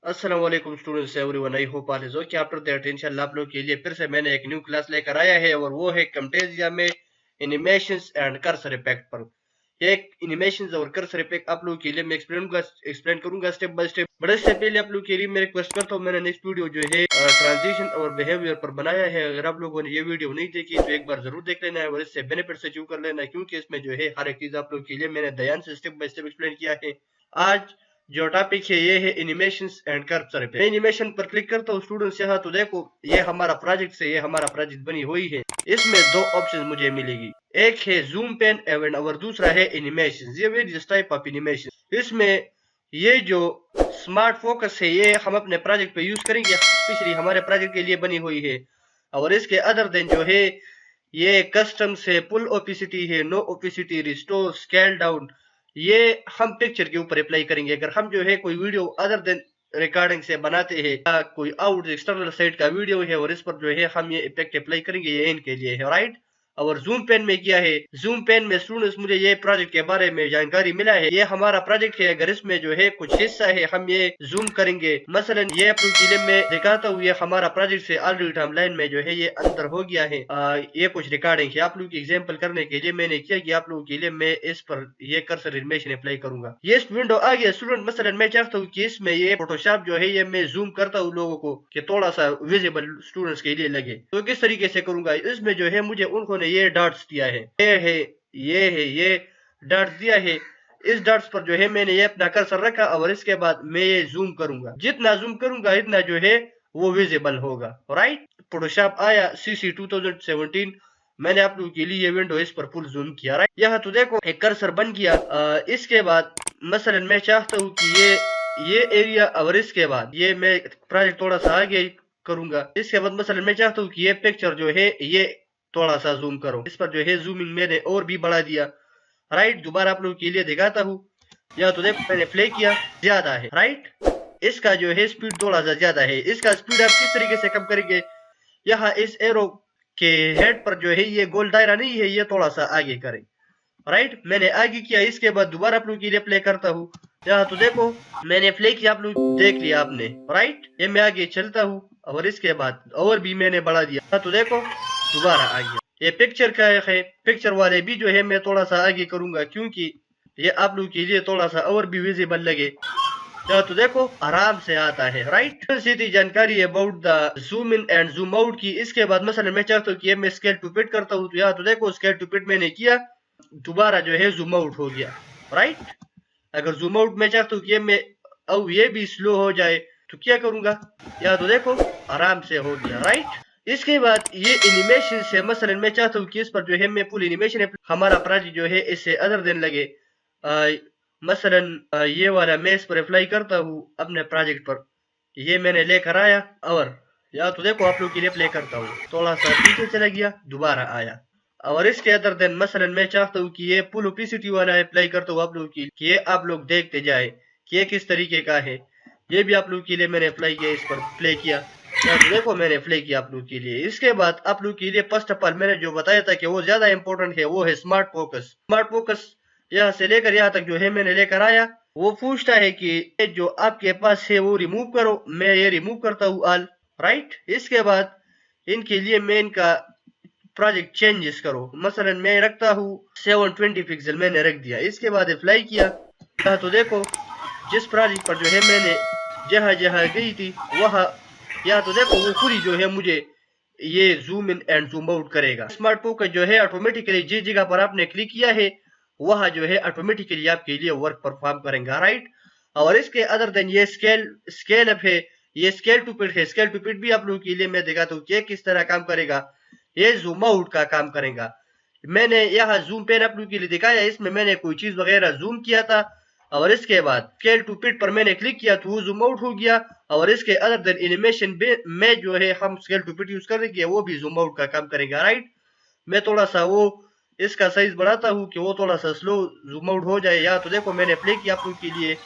अस्सलाम वालेकुम students everyone. I hope all is okay after that. इंशाल्लाह आप लोग के लिए फिर से मैंने एक न्यू क्लास लेकर आया है और वो है camtasia में एनिमेशंस एंड कर्सर इफेक्ट पर। ये एक एनिमेशंस और कर्सर इफेक्ट आप लोगों के लिए मैं एक्सप्लेन करूंगा स्टेप बाय स्टेप। बट इससे पहले आप लोग के लिए मैं रिक्वेस्ट करता हूँ, मैंने नेक्स्ट वीडियो जो है ट्रांजिशन और बिहेवियर पर बनाया है। अगर आप लोगों ने ये वीडियो नहीं देखी तो एक बार जरूर देख लेना है और इससे बेनिफिट से चूज कर लेना है, क्योंकि इसमें जो है हर एक चीज आप लोग के लिए मैंने ध्यान से स्टेप बाय स्टेप एक्सप्लेन किया है। आज जो टॉपिक है ये है एनिमेशंस एंड कर्सर पे। एनिमेशन पर क्लिक करता हूँ स्टूडेंट्स, यहाँ तो देखो ये हमारा प्रोजेक्ट से ये हमारा प्रोजेक्ट बनी हुई है। इसमें दो ऑप्शन मुझे मिलेगी, एक है जूम पेन एवं और दूसरा है एनिमेशन। ये वेरियस टाइप ऑफ एनिमेशन। इसमें ये जो स्मार्ट फोकस है ये हम अपने प्रोजेक्ट पे यूज करेंगे, स्पेशली हमारे प्रोजेक्ट के लिए बनी हुई है। और इसके अदर देन जो है ये कस्टम से पुल ओपेसिटी है, no opacity, restore, scale down, ये हम पिक्चर के ऊपर अप्लाई करेंगे। अगर हम जो है कोई वीडियो अदर देन रिकॉर्डिंग से बनाते हैं या कोई आउट एक्सटर्नल साइट का वीडियो है और इस पर जो है हम ये इफेक्ट अप्लाई करेंगे, ये इनके लिए है, राइट। और जूम पेन में क्या है, जूम पेन में स्टूडेंट्स मुझे ये प्रोजेक्ट के बारे में जानकारी मिला है, ये हमारा प्रोजेक्ट है। अगर इसमें जो है कुछ हिस्सा है हम ये जूम करेंगे, मसलन ये आप लोग के लिए मैं दिखाता हूँ, ये हमारा प्रोजेक्ट से ऑलरेडी टाइमलाइन में जो है ये अंदर हो गया है। ये कुछ रिकॉर्डिंग है, आप लोग की एग्जांपल करने के लिए मैंने किया कि आप लोगों के लिए मैं इस पर ये कर्सर एनिमेशन अप्लाई करूंगा। ये विंडो आ गया स्टूडेंट। मसलन मैं चाहता हूँ कि इसमें ये फोटोशॉप जो है ये मैं जूम करता हूँ लोगों को कि थोड़ा सा विजिबल स्टूडेंट्स के लिए लगे, तो किस तरीके से करूंगा। इसमें जो है मुझे उन्होंने ये डॉट्स दिया है, ये डॉट्स दिया है। इस डॉट्स पर जो है मैंने ये अपना कर्सर रखा और इसके बाद मैं ये जूम करूंगा, जितना जूम करूंगा इतना जो है वो विजिबल होगा, राइट। फोटोशॉप आया CC 2017, मैंने आप लोगों के लिए ये विंडो इस पर फुल जूम किया, राइट। यहाँ तो देखो एक कर्सर बन गया। इसके बाद मसलन मैं चाहता हूँ कि ये एरिया और इसके बाद ये मैं प्रोजेक्ट थोड़ा सा आगे करूंगा। इसके बाद मसलन मैं चाहता हूँ कि ये पिक्चर जो है ये थोड़ा सा जूम करो, इस पर जो है जूमिंग मैंने और भी बढ़ा दिया, राइट। दोबारा आप लोगों के लिए दिखाता हूँ। या तो देखो मैंने प्ले किया, ज्यादा है, राइट। इसका जो है स्पीड थोड़ा सा ज्यादा है। इसका स्पीड आप किस तरीके से कम करेंगे, यहाँ इस एरो के हेड पर जो है ये गोल दायरा नहीं है, ये थोड़ा सा आगे करें, राइट। मैंने आगे किया। इसके बाद दोबारा आप लोगों के लिए प्ले करता हूँ। यहाँ तो देखो मैंने प्ले किया, आप लोग देख लिया आपने, राइट। ये मैं आगे चलता हूँ और इसके बाद और भी मैंने बढ़ा दिया, तो देखो दोबारा आ गया। ये पिक्चर का है, पिक्चर वाले भी जो है मैं थोड़ा सा आगे करूंगा क्योंकि ये आप लोग के लिए थोड़ा सा और भी विजिबल लगे। तो देखो आराम से आता है, राइट। सीधी जानकारी about the zoom in and zoom out की। इसके बाद मसलन मैं चाहता हूँ कि मैं स्केल टू पिट करता हूँ, तो यहाँ तो देखो स्केल टू पिट मैंने किया, दोबारा जो है जूम आउट हो गया, राइट। अगर जूम आउट मैं चाहता हूँ कि मैं अब ये भी स्लो हो जाए तो क्या करूंगा, यहाँ तो देखो आराम से हो गया, राइट। इसके बाद ये एनिमेशन से मसलन मैं चाहता हूँ कि इस पर जो है मैं फुल एनिमेशन हमारा प्रोजेक्ट जो है इससे अदर दिन लगे। मसलन ये वाला मैं इस पर अप्लाई करता हूँ अपने प्रोजेक्ट पर, ये मैंने लेकर आया और या तो देखो आप लोग के लिए प्ले करता हूँ, थोड़ा सा पीछे चला गया, दोबारा आया। और इसके अदर देन मसलन मैं चाहता हूँ कि ये फुल ओपेसिटी वाला अप्लाई करता हूँ आप लोग की, कि ये आप लोग देखते जाए कि ये किस तरीके का है। ये भी आप लोग के लिए मैंने अप्लाई किया, इस पर प्ले किया, तो देखो मैंने अप्लाई किया आप लोग के लिए। इसके बाद आप लोग के लिए फर्स्ट ऑफ ऑल मैंने जो बताया था कि वो ज्यादा इंपॉर्टेंट है, वो है स्मार्ट फोकस। स्मार्ट फोकस यहाँ से लेकर यहाँ तक जो है मैंने लेकर आया। वो पूछता है कि जो आपके पास है वो रिमूव करो, मैं ये रिमूव करता हूँ ऑल, राइट। इसके बाद इनके लिए मैं इनका प्रोजेक्ट चेंजेस करो, मसलन मैं रखता हूँ 720 पिक्सल, मैंने रख दिया। इसके बाद अप्लाई किया, तो देखो जिस प्रोजेक्ट पर जो है मैंने जहाँ जहाँ गई थी वहाँ, या तो देखो वो पूरी जो है मुझे ये zoom in and zoom out करेगा। स्मार्ट फोकस जो है ऑटोमेटिकली जिस जगह पर आपने क्लिक किया है वहाँ जो है ऑटोमेटिकली आपके लिए वर्क परफॉर्म करेगा, राइट। और इसके अदर देन ये स्केल अप है, ये स्केल टू पिट है। स्केल टू पिट भी आप लोगों के लिए मैं दिखाता हूँ कि किस तरह काम करेगा। ये जूम आउट का काम करेगा। मैंने यहाँ जूम पेन आप लोगों के लिए दिखाया, इसमें मैंने कोई चीज वगैरह जूम किया था और इसके बाद स्केल टू पिट पर मैंने क्लिक किया तो वो जूम आउट हो गया। और इसके अदर देन एनिमेशन में जो है हम स्केल टू पिट यूज करेंगे, वो भी जूम आउट का काम करेगा, राइट। मैं थोड़ा सा वो इसका साइज बढ़ाता हूँ कि वो थोड़ा सा स्लो जूम आउट हो जाए। या तो देखो मैंने प्ले किया आप लोग के लिए,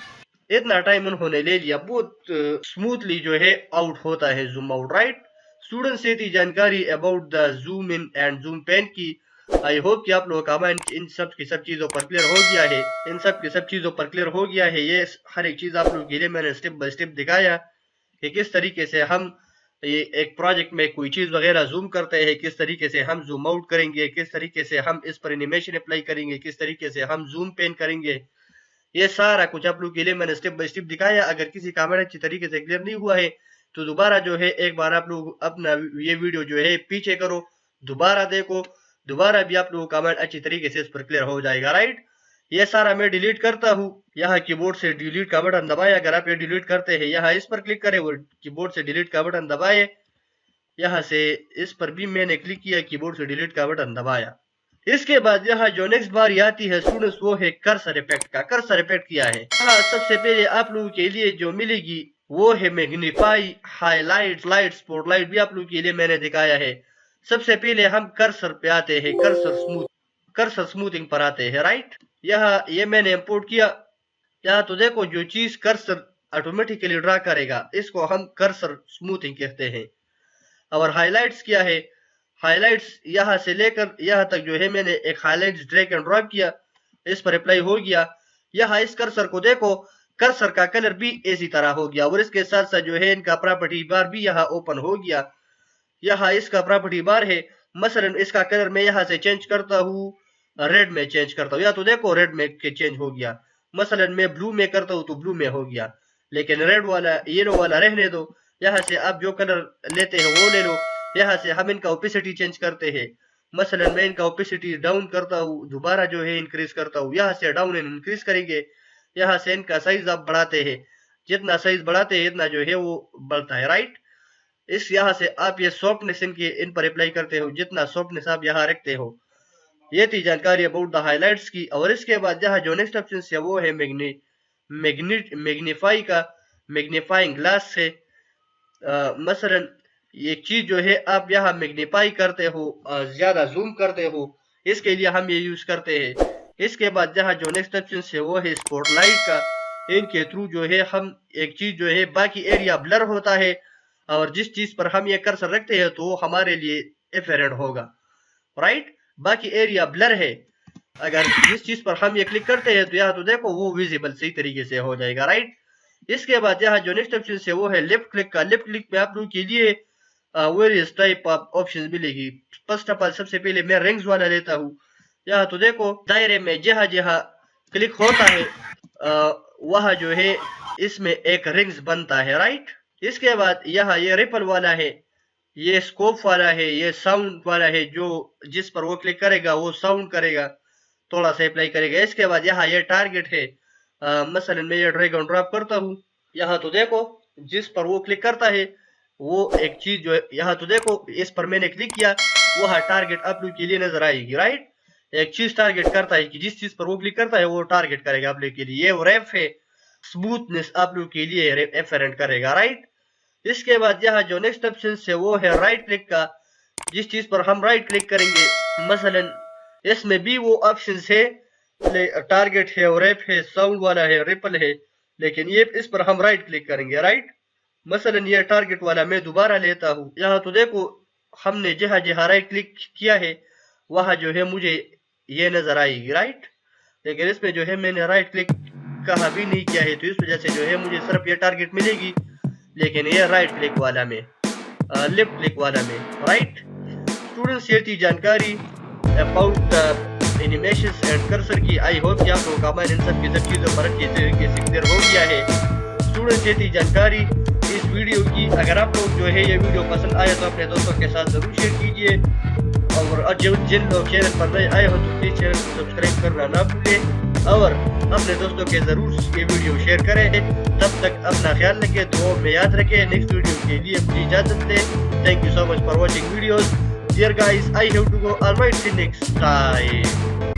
इतना टाइम उन्होंने ले लिया, बहुत स्मूथली जो है आउट होता है जूम आउट, राइट। स्टूडेंट से थी जानकारी about the zoom in and zoom pen की। आई होप कि आप लोगों का माइंड इन सब की सब चीज़ों पर क्लियर हो गया है, इन सब की सब चीज़ों पर क्लियर हो गया है। ये हर एक चीज़ आप लोगों के लिए मैंने स्टेप बाय स्टेप दिखाया कि किस तरीके से हम ये एक प्रोजेक्ट में कोई चीज़ वगैरह जूम करते हैं, किस तरीके से हम जूम आउट करेंगे, किस तरीके से हम इस पर एनिमेशन अप्लाई करेंगे, किस तरीके से हम जूम पेन करेंगे। ये सारा कुछ आप लोगों के लिए मैंने स्टेप बाय स्टेप दिखाया। अगर किसी कमेंट अच्छी तरीके से क्लियर नहीं हुआ है तो दोबारा जो है एक बार आप लोग अपना ये वीडियो जो है पीछे करो, दोबारा देखो, दोबारा भी आप लोगों का कमेंट अच्छी तरीके से इस पर क्लियर हो जाएगा। राइट, ये सारा मैं डिलीट करता हूँ। यहाँ कीबोर्ड से डिलीट का बटन दबाए। अगर आप ये डिलीट करते हैं यहाँ इस पर क्लिक करें, वो कीबोर्ड से डिलीट का बटन दबाए। यहाँ से इस पर भी मैंने क्लिक किया, कीबोर्ड से डिलीट का बटन दबाया। इसके बाद यहाँ जो नेक्स्ट बारी आती है स्टूडेंट्स, वो है कर्सर इफेक्ट का। कर्सर इफेक्ट क्या है? यहाँ सबसे पहले आप लोगों के लिए जो मिलेगी वो है मैग्नीफाई, हाईलाइट, लाइट, स्पॉटलाइट भी आप लोगों के लिए मैंने दिखाया है। सबसे पहले हम कर्सर पे आते हैं, कर्सर स्मूथिंग पर आते हैं। राइट, यहाँ ये मैंने इंपोर्ट किया। यहाँ तो देखो जो चीज कर्सर ऑटोमेटिकली ड्रा करेगा इसको हम कर्सर स्मूथिंग कहते हैं। और हाईलाइट्स क्या है? हाईलाइट्स यहाँ से लेकर यहाँ तक जो है मैंने एक हाईलाइट्स ड्रैग एंड ड्रॉप किया, इस पर अप्लाई हो गया। यहाँ इस कर्सर को देखो, कर्सर का कलर भी इसी तरह हो गया और इसके साथ साथ जो है इनका प्रॉपर्टी बार भी यहाँ ओपन हो गया। यहाँ इसका प्रॉपर्टी बार है, मसलन इसका कलर मैं यहाँ से चेंज करता हूँ, रेड में चेंज करता हूँ, या तो देखो रेड में के चेंज हो गया। मसलन मैं ब्लू में करता हूँ तो ब्लू में हो गया, लेकिन रेड वाला येलो वाला रहने दो। यहाँ से आप जो कलर लेते हैं वो ले लो। यहाँ से हम इनका ओपेसिटी चेंज करते हैं, मसलन मैं इनका ओपेसिटी डाउन करता हूँ, दोबारा जो है इंक्रीज करता हूँ। यहाँ से डाउन एंड इंक्रीज करेंगे। यहाँ से इनका साइज आप बढ़ाते हैं, जितना साइज बढ़ाते हैं इतना जो है वो बढ़ता है। राइट, इस यहाँ से आप ये सॉफ्टनेस इनके इन पर अप्लाई करते हो, जितना सॉफ्टनेस आप यहाँ रखते हो। ये थी जानकारी अबाउट द हाईलाइट्स की। और इसके बाद यहाँ जो नेक्स्ट ऑप्शन है वो है मैग्नीफाई का, मैग्नीफाइंग ग्लास से। मसलन एक चीज जो है आप यहाँ मैग्नीफाई करते हो, ज्यादा जूम करते हो, इसके लिए हम ये यूज करते हैं। इसके बाद यहाँ जो नेक्स्ट ऑप्शन है वो है स्पॉटलाइट का। इनके थ्रू जो है हम एक चीज जो है बाकी एरिया ब्लर होता है और जिस चीज पर हम ये कर्सर रखते हैं तो हमारे लिए एफेरेंट होगा। राइट, बाकी एरिया ब्लर है, अगर जिस चीज पर हम ये क्लिक करते हैं तो यहाँ तो देखो वो विजिबल सही तरीके से हो जाएगा। राइट, इसके बाद यहाँ जो नेक्स्ट ऑप्शन है वो है लेफ्ट क्लिक का। लेफ्ट क्लिक में आप लोगों के लिए वेरियस टाइप ऑफ ऑप्शंस मिलेगी। फर्स्ट ऑफ ऑल सबसे पहले मैं रिंग्स वाला लेता हूँ। यहाँ तो देखो दायरे में जहाँ जहाँ क्लिक होता है वहाँ जो है इसमें एक रिंग्स बनता है। राइट, इसके बाद यहाँ ये रिपल वाला है, ये स्कोप वाला है, ये साउंड वाला है, जो जिस पर वो क्लिक करेगा वो साउंड करेगा, थोड़ा सा अप्लाई करेगा। इसके बाद यहाँ ये टारगेट है, मसलन मैं ये ड्रैग एंड ड्रॉप करता हूँ। यहाँ तो देखो जिस पर वो क्लिक करता है वो एक चीज जो है, यहाँ तो देखो इस पर मैंने क्लिक किया, वह टारगेट आप लोग के लिए नजर आएगी। राइट, एक चीज टारगेट करता है कि जिस चीज पर वो क्लिक करता है वो टारगेट करेगा आप लोग के लिए। ये रैप है, स्मूथनेस आप लोग के लिए एफरेंट करेगा। राइट, इसके बाद यहाँ जो नेक्स्ट ऑप्शन है वो है राइट क्लिक का। जिस चीज पर हम राइट क्लिक करेंगे, मसलन इसमें भी वो ऑप्शन है, टारगेट है, रैप है, साउंड वाला है, रिपल है, लेकिन ये इस पर हम राइट क्लिक करेंगे। राइट, मसलन ये टारगेट वाला मैं दोबारा लेता हूँ। यहाँ तो देखो हमने जहाँ जहाँ राइट क्लिक किया है वहाँ जो है मुझे ये नजर आएगी। राइट, लेकिन इसमें जो है मैंने राइट क्लिक कहाँ भी नहीं किया है तो इस वजह से जो है मुझे सिर्फ ये टारगेट मिलेगी, लेकिन ये राइट क्लिक वाला में, लेफ्ट क्लिक वाला में। राइट स्टूडेंट्स, ये थी जानकारी अबाउट एनिमेशंस एंड कर्सर की। आई होप कि आप लोगों का इन सब की सब चीज़ों पर अच्छी तरीके से क्लियर हो गया है। स्टूडेंट्स, ये थी जानकारी इस वीडियो की। अगर आप लोग जो है ये वीडियो पसंद आए तो अपने दोस्तों के साथ जरूर शेयर कीजिए, और जिन लोग चैनल पर नए आए हो तो प्लीज चैनल को सब्सक्राइब करना ना भूलें और अपने दोस्तों के जरूर ये वीडियो शेयर करें। तब तक अपना ख्याल रखें, दुआ में याद रखें। नेक्स्ट वीडियो के लिए मुझे इजाजत दें। Thank you so much for watching videos. Dear guys, I have to go. I'll see you next time.